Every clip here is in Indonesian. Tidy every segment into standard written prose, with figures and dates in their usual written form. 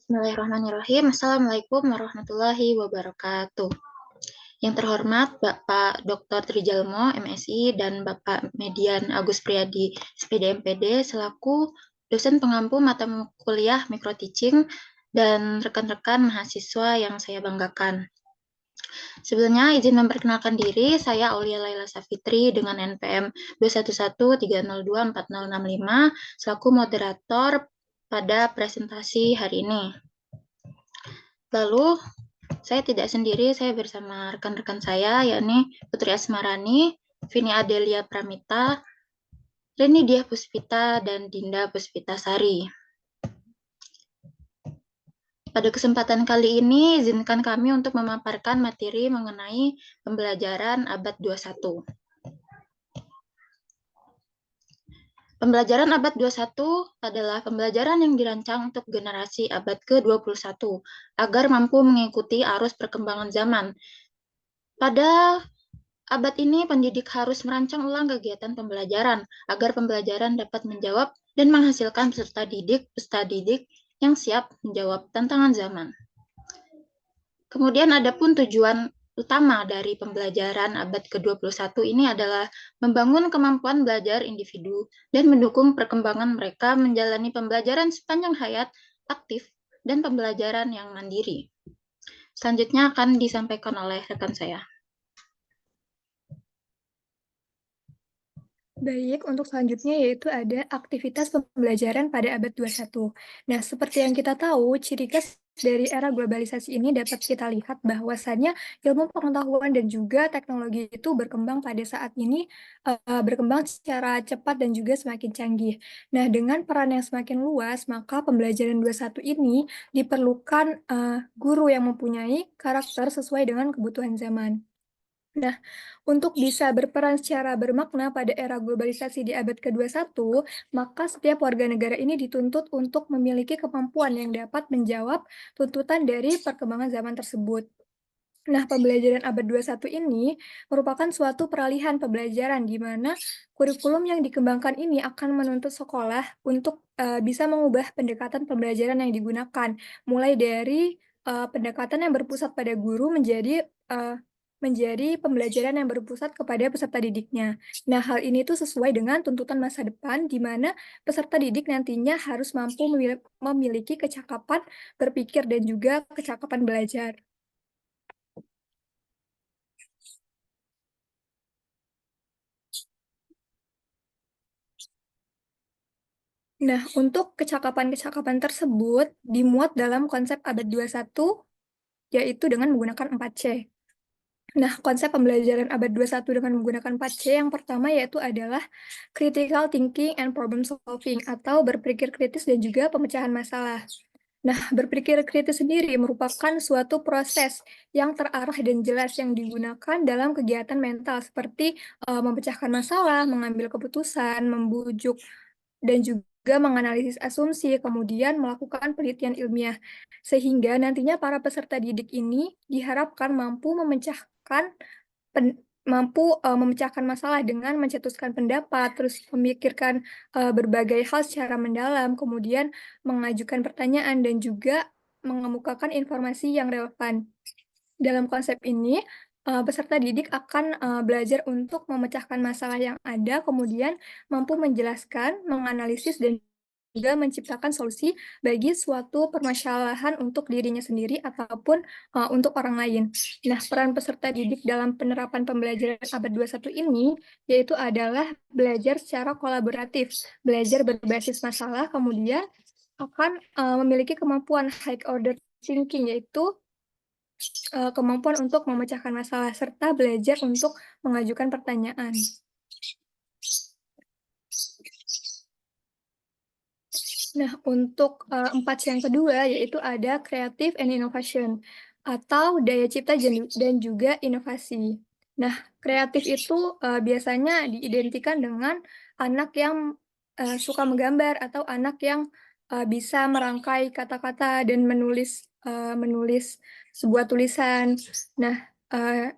Bismillahirrahmanirrahim. Assalamualaikum warahmatullahi wabarakatuh. Yang terhormat Bapak Dr. Trijalmo, MSI, dan Bapak Median Agus Priyadi, SPD MPD, selaku dosen pengampu mata kuliah Micro Teaching dan rekan-rekan mahasiswa yang saya banggakan. Sebelumnya izin memperkenalkan diri, saya Aulia Laila Safitri dengan NPM 211302465 selaku moderator pada presentasi hari ini. Lalu, saya tidak sendiri, saya bersama rekan-rekan saya, yakni Putri Asmarani, Vini Adelia Pramita, Reni Diah Puspita, dan Dinda Puspita Sari. Pada kesempatan kali ini, izinkan kami untuk memaparkan materi mengenai pembelajaran abad 21. Pembelajaran abad 21 adalah pembelajaran yang dirancang untuk generasi abad ke-21 agar mampu mengikuti arus perkembangan zaman. Pada abad ini, pendidik harus merancang ulang kegiatan pembelajaran agar pembelajaran dapat menjawab dan menghasilkan peserta didik yang siap menjawab tantangan zaman. Kemudian ada pun tujuan utama dari pembelajaran abad ke-21 ini adalah membangun kemampuan belajar individu dan mendukung perkembangan mereka menjalani pembelajaran sepanjang hayat aktif dan pembelajaran yang mandiri. Selanjutnya akan disampaikan oleh rekan saya. Baik, untuk selanjutnya yaitu ada aktivitas pembelajaran pada abad 21. Nah, seperti yang kita tahu, ciri khas dari era globalisasi ini dapat kita lihat bahwasannya ilmu pengetahuan dan juga teknologi itu berkembang pada saat ini, berkembang secara cepat dan juga semakin canggih. Nah, dengan peran yang semakin luas, maka pembelajaran 21 ini diperlukan guru yang mempunyai karakter sesuai dengan kebutuhan zaman. Nah, untuk bisa berperan secara bermakna pada era globalisasi di abad ke-21, maka setiap warga negara ini dituntut untuk memiliki kemampuan yang dapat menjawab tuntutan dari perkembangan zaman tersebut. Nah, pembelajaran abad 21 ini merupakan suatu peralihan pembelajaran di mana kurikulum yang dikembangkan ini akan menuntut sekolah untuk bisa mengubah pendekatan pembelajaran yang digunakan, mulai dari pendekatan yang berpusat pada guru menjadi pembelajaran yang berpusat kepada peserta didiknya. Nah, hal ini tuh sesuai dengan tuntutan masa depan, di mana peserta didik nantinya harus mampu memiliki kecakapan berpikir dan juga kecakapan belajar. Nah, untuk kecakapan-kecakapan tersebut dimuat dalam konsep abad 21, yaitu dengan menggunakan 4C. Nah, konsep pembelajaran abad 21 dengan menggunakan 4C yang pertama yaitu adalah critical thinking and problem solving, atau berpikir kritis dan juga pemecahan masalah. Nah, berpikir kritis sendiri merupakan suatu proses yang terarah dan jelas yang digunakan dalam kegiatan mental seperti memecahkan masalah, mengambil keputusan, membujuk, dan juga menganalisis asumsi, kemudian melakukan penelitian ilmiah. Sehingga nantinya para peserta didik ini diharapkan memecahkan masalah dengan mencetuskan pendapat, terus memikirkan berbagai hal secara mendalam, kemudian mengajukan pertanyaan dan juga mengemukakan informasi yang relevan. Dalam konsep ini, peserta didik akan belajar untuk memecahkan masalah yang ada, kemudian mampu menjelaskan, menganalisis, dan juga menciptakan solusi bagi suatu permasalahan untuk dirinya sendiri ataupun untuk orang lain. Nah, peran peserta didik dalam penerapan pembelajaran abad 21 ini yaitu adalah belajar secara kolaboratif, belajar berbasis masalah, kemudian akan memiliki kemampuan high order thinking, yaitu kemampuan untuk memecahkan masalah serta belajar untuk mengajukan pertanyaan. Nah, untuk 4 yang kedua yaitu ada creative and innovation, atau daya cipta dan juga inovasi. Nah, kreatif itu biasanya diidentikan dengan anak yang suka menggambar atau anak yang bisa merangkai kata-kata dan menulis sebuah tulisan. Nah,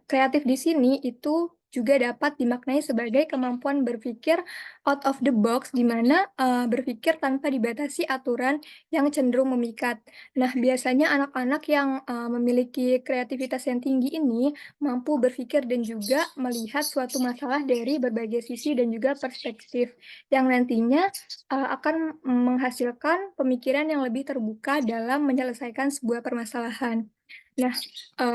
kreatif di sini itu juga dapat dimaknai sebagai kemampuan berpikir out of the box, di mana berpikir tanpa dibatasi aturan yang cenderung memikat. Nah, biasanya anak-anak yang memiliki kreativitas yang tinggi ini mampu berpikir dan juga melihat suatu masalah dari berbagai sisi dan juga perspektif, yang nantinya akan menghasilkan pemikiran yang lebih terbuka dalam menyelesaikan sebuah permasalahan. Nah,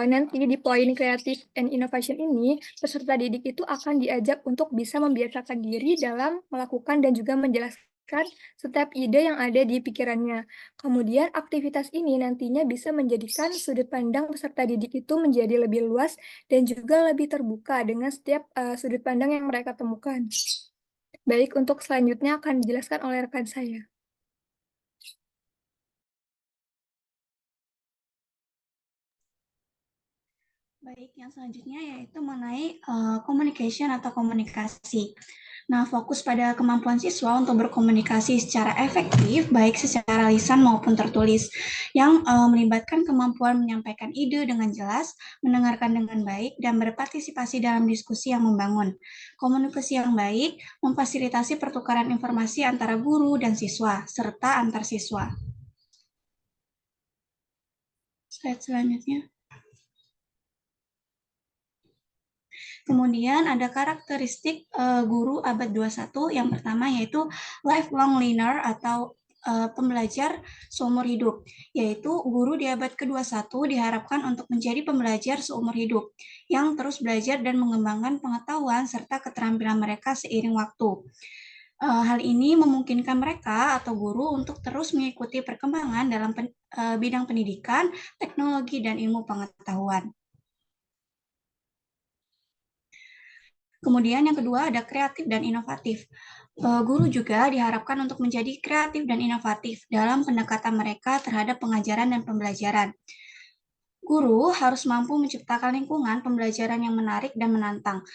nanti di poin Creative and Innovation ini, peserta didik itu akan diajak untuk bisa membiasakan diri dalam melakukan dan juga menjelaskan setiap ide yang ada di pikirannya. Kemudian aktivitas ini nantinya bisa menjadikan sudut pandang peserta didik itu menjadi lebih luas dan juga lebih terbuka dengan setiap sudut pandang yang mereka temukan. Baik, untuk selanjutnya akan dijelaskan oleh rekan saya. Baik, yang selanjutnya yaitu mengenai communication atau komunikasi. Nah, fokus pada kemampuan siswa untuk berkomunikasi secara efektif, baik secara lisan maupun tertulis, yang melibatkan kemampuan menyampaikan ide dengan jelas, mendengarkan dengan baik, dan berpartisipasi dalam diskusi yang membangun. Komunikasi yang baik memfasilitasi pertukaran informasi antara guru dan siswa, serta antar siswa. Slide selanjutnya. Kemudian ada karakteristik guru abad 21 yang pertama yaitu lifelong learner atau pembelajar seumur hidup, yaitu guru di abad ke-21 diharapkan untuk menjadi pembelajar seumur hidup yang terus belajar dan mengembangkan pengetahuan serta keterampilan mereka seiring waktu. Hal ini memungkinkan mereka atau guru untuk terus mengikuti perkembangan dalam bidang pendidikan, teknologi, dan ilmu pengetahuan. Kemudian yang kedua ada kreatif dan inovatif. Guru juga diharapkan untuk menjadi kreatif dan inovatif dalam pendekatan mereka terhadap pengajaran dan pembelajaran. Guru harus mampu menciptakan lingkungan pembelajaran yang menarik dan menantang,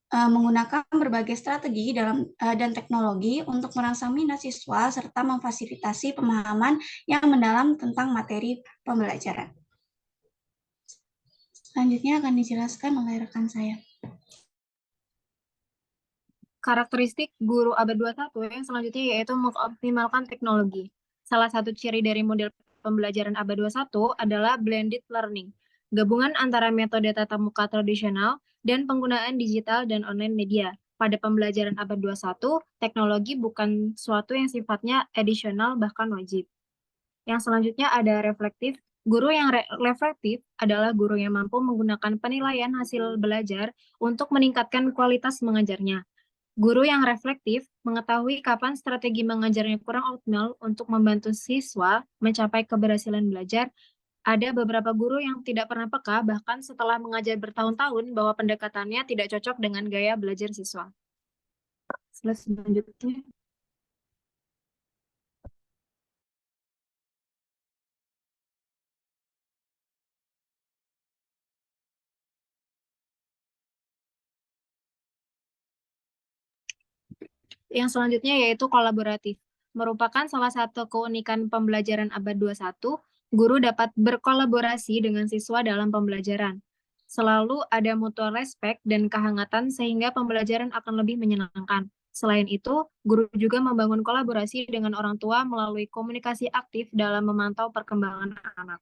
menggunakan berbagai strategi dan teknologi untuk merangsang minat siswa serta memfasilitasi pemahaman yang mendalam tentang materi pembelajaran. Selanjutnya akan dijelaskan oleh rekan saya. Karakteristik guru abad 21 yang selanjutnya yaitu mengoptimalkan teknologi. Salah satu ciri dari model pembelajaran abad 21 adalah blended learning, gabungan antara metode tatap muka tradisional dan penggunaan digital dan online media. Pada pembelajaran abad 21, teknologi bukan suatu yang sifatnya additional bahkan wajib. Yang selanjutnya ada reflektif. Guru yang reflektif adalah guru yang mampu menggunakan penilaian hasil belajar untuk meningkatkan kualitas mengajarnya. Guru yang reflektif mengetahui kapan strategi mengajarnya kurang optimal untuk membantu siswa mencapai keberhasilan belajar. Ada beberapa guru yang tidak pernah peka, bahkan setelah mengajar bertahun-tahun, bahwa pendekatannya tidak cocok dengan gaya belajar siswa. Selanjutnya. Yang selanjutnya yaitu kolaboratif. Merupakan salah satu keunikan pembelajaran abad 21, guru dapat berkolaborasi dengan siswa dalam pembelajaran. Selalu ada mutual respect dan kehangatan sehingga pembelajaran akan lebih menyenangkan. Selain itu, guru juga membangun kolaborasi dengan orang tua melalui komunikasi aktif dalam memantau perkembangan anak.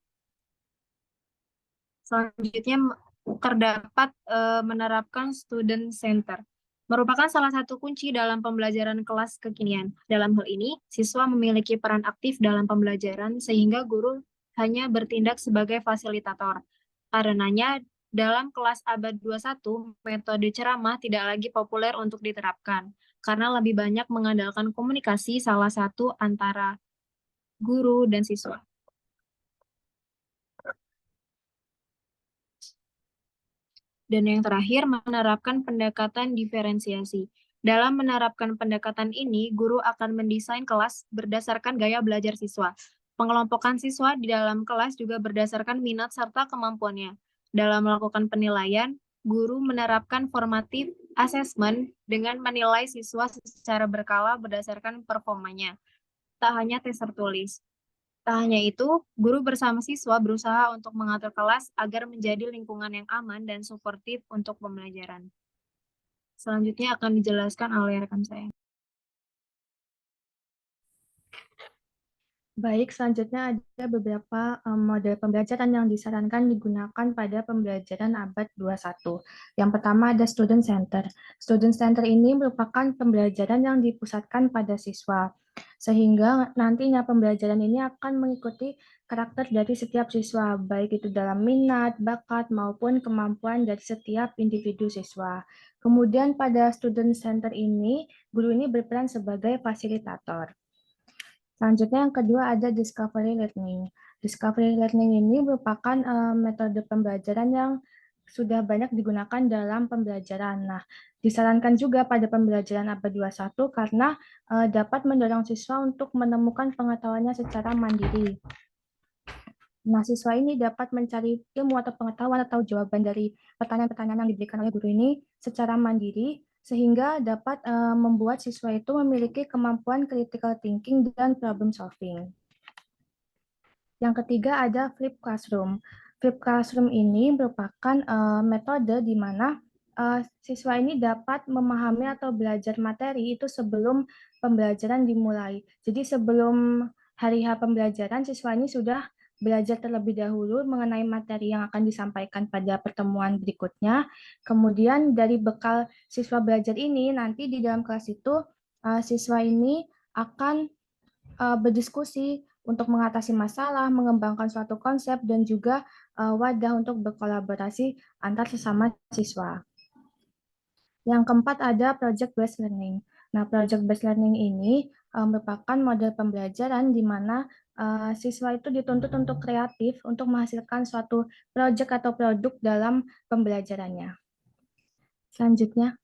Selanjutnya terdapat menerapkan student center. Merupakan salah satu kunci dalam pembelajaran kelas kekinian. Dalam hal ini, siswa memiliki peran aktif dalam pembelajaran sehingga guru hanya bertindak sebagai fasilitator. Karenanya, dalam kelas abad 21, metode ceramah tidak lagi populer untuk diterapkan, karena lebih banyak mengandalkan komunikasi salah satu antara guru dan siswa. Dan yang terakhir, menerapkan pendekatan diferensiasi. Dalam menerapkan pendekatan ini, guru akan mendesain kelas berdasarkan gaya belajar siswa. Pengelompokan siswa di dalam kelas juga berdasarkan minat serta kemampuannya. Dalam melakukan penilaian, guru menerapkan formative assessment dengan menilai siswa secara berkala berdasarkan performanya. Tak hanya tes tertulis. Tak hanya itu, guru bersama siswa berusaha untuk mengatur kelas agar menjadi lingkungan yang aman dan suportif untuk pembelajaran. Selanjutnya akan dijelaskan oleh rekan saya. Baik, selanjutnya ada beberapa model pembelajaran yang disarankan digunakan pada pembelajaran abad 21. Yang pertama ada student center. Student center ini merupakan pembelajaran yang dipusatkan pada siswa, sehingga nantinya pembelajaran ini akan mengikuti karakter dari setiap siswa, baik itu dalam minat, bakat, maupun kemampuan dari setiap individu siswa. Kemudian pada student center ini, guru ini berperan sebagai fasilitator. Selanjutnya yang kedua ada discovery learning. Discovery learning ini merupakan metode pembelajaran yang sudah banyak digunakan dalam pembelajaran. Nah, disarankan juga pada pembelajaran abad 21 karena dapat mendorong siswa untuk menemukan pengetahuannya secara mandiri. Nah, siswa ini dapat mencari ilmu atau pengetahuan atau jawaban dari pertanyaan-pertanyaan yang diberikan oleh guru ini secara mandiri, sehingga dapat membuat siswa itu memiliki kemampuan critical thinking dan problem solving. Yang ketiga ada flip classroom. Flip classroom ini merupakan metode di mana siswa ini dapat memahami atau belajar materi itu sebelum pembelajaran dimulai. Jadi sebelum hari H pembelajaran, siswa ini sudah belajar terlebih dahulu mengenai materi yang akan disampaikan pada pertemuan berikutnya. Kemudian dari bekal siswa belajar ini, nanti di dalam kelas itu siswa ini akan berdiskusi untuk mengatasi masalah, mengembangkan suatu konsep, dan juga wadah untuk berkolaborasi antar sesama siswa. Yang keempat ada project-based learning. Nah, project-based learning ini merupakan model pembelajaran di mana siswa itu dituntut untuk kreatif untuk menghasilkan suatu project atau produk dalam pembelajarannya. Selanjutnya.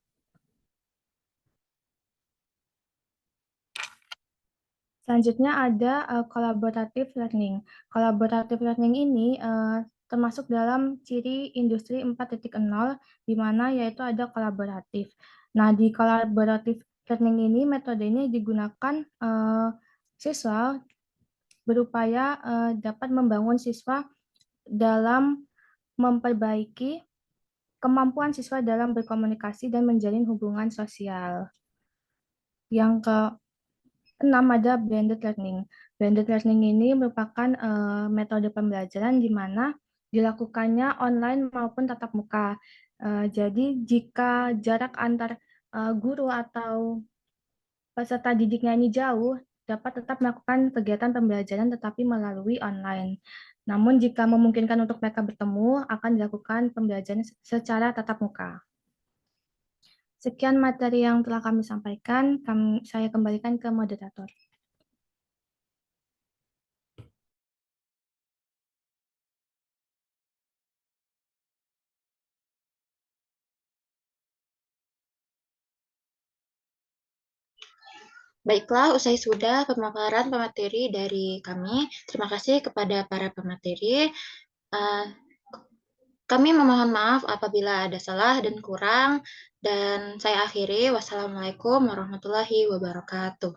Selanjutnya ada collaborative learning. Collaborative learning ini termasuk dalam ciri industri 4.0 di mana yaitu ada kolaboratif. Nah, di collaborative learning ini metode ini digunakan siswa berupaya dapat membangun siswa dalam memperbaiki kemampuan siswa dalam berkomunikasi dan menjalin hubungan sosial. Yang keenam ada blended learning. Blended learning ini merupakan metode pembelajaran di mana dilakukannya online maupun tatap muka. Jadi jika jarak antar guru atau peserta didiknya ini jauh, dapat tetap melakukan kegiatan pembelajaran tetapi melalui online. Namun jika memungkinkan untuk mereka bertemu, akan dilakukan pembelajaran secara tatap muka. Sekian materi yang telah kami sampaikan, saya kembalikan ke moderator. Baiklah, usai sudah pemaparan pemateri dari kami. Terima kasih kepada para pemateri. Kami memohon maaf apabila ada salah dan kurang. Dan saya akhiri. Wassalamualaikum warahmatullahi wabarakatuh.